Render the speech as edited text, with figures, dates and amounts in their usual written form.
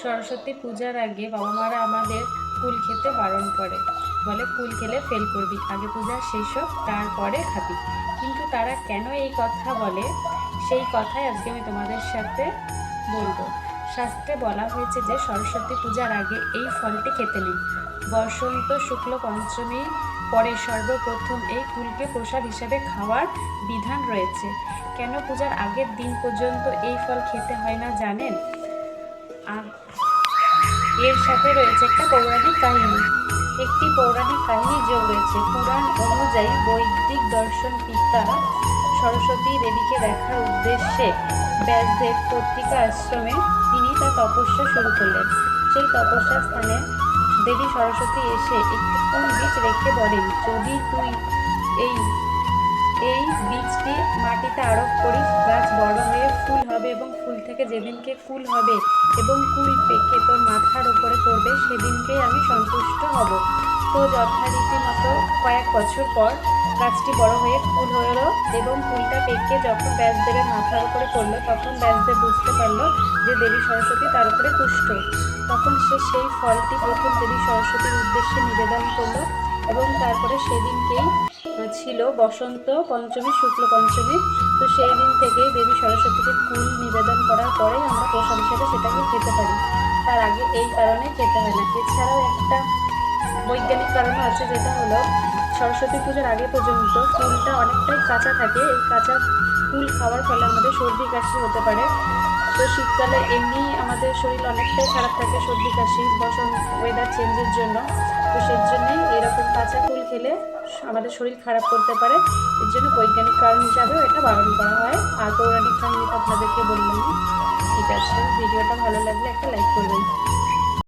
সরস্বতী পূজার আগে বাবা মারা আমাদের কুল খেতে বারণ করে, বলে কুল খেলে ফেল করবি, আগে পূজা শেষ হোক তারপরে খাবি। কিন্তু তারা কেন এই কথা বলে সেই কথাই আজকে আমি তোমাদের সাথে বলবো। শাস্ত্রে বলা হয়েছে যে সরস্বতী পূজার আগে এই ফলটি খেতে নেই। বসন্ত শুক্ল পঞ্চমী পরে সর্বপ্রথম এই কুলকে প্রসাদ হিসাবে খাওয়ার বিধান রয়েছে। কেন পূজার আগের দিন পর্যন্ত এই ফল খেতে হয় না জানেন? এর সাথে রয়েছে একটা পৌরাণিক কাহিনী। একটি পৌরাণিক কাহিনী যোগ রয়েছে। পুরাণ অনুযায়ী বৈদিক দর্শন পিতা সরস্বতী দেবীকে দেখার উদ্দেশ্যে ব্যাসদেব পত্রিকা আশ্রমে তিনি তার তপস্যা শুরু করলেন। সেই তপস্যা স্থানে দেবী সরস্বতী এসে একটি কুল বীজ রেখে বলেন, যদি তুই এই বীজটি মাটিতে আরোপ করিস, গাছ বড় হয়ে ফুল হবে এবং ফুল থেকে যেদিনকে কুল হবে এবং কুল পেকে তোর মাথার উপরে পড়বে সেদিনকেই আমি সন্তুষ্ট হব। তো যথারীতি মতো কয়েক বছর পর গাছটি বড় হয়ে ফুল হলো এবং ফুলটা পেকে যখন ব্যাসদেবের মাথার উপরে পড়লো তখন ব্যাসদেব বুঝতে পারলো যে দেবী সরস্বতী তার উপরে তুষ্ট। তখন সে সেই ফলটি প্রথম দেবী সরস্বতীর উদ্দেশ্যে নিবেদন করলো এবং তারপরে সেদিনকেই ছিল বসন্ত পঞ্চমী শুক্ল পঞ্চমী। তো সেই দিন থেকেই দেবী সরস্বতীকে কুল নিবেদন করার পরেই আমরা প্রসাদ হিসেবে সেটাকে খেতে পারি, তার আগে এই কারণে খেতে হয় না। এছাড়াও একটা বৈজ্ঞানিক কারণও আছে, যেটা হলো সরস্বতী পুজোর আগে পর্যন্ত কুলটা অনেকটাই কাঁচা থাকে। এই কাঁচা কুল খাওয়ার ফলে আমাদের সর্দি কাশি হতে পারে। তো শীতকালে এমনি আমাদের শরীর অনেকটাই খারাপ থাকে, সর্দি কাশি ওয়েদার চেঞ্জের জন্য। তো সেই জন্যই এরকম কাঁচা কুল খেলে আমাদের শরীর খারাপ করতে পারে। এর জন্য বৈজ্ঞানিক কারণ হিসাবেও এটা বারণ করা হয়। আর পৌরাণিক কাহিনীটা আপনাদেরকে বললাম। ঠিক আছে, ভিডিওটা ভালো লাগলে একটা লাইক করবেন।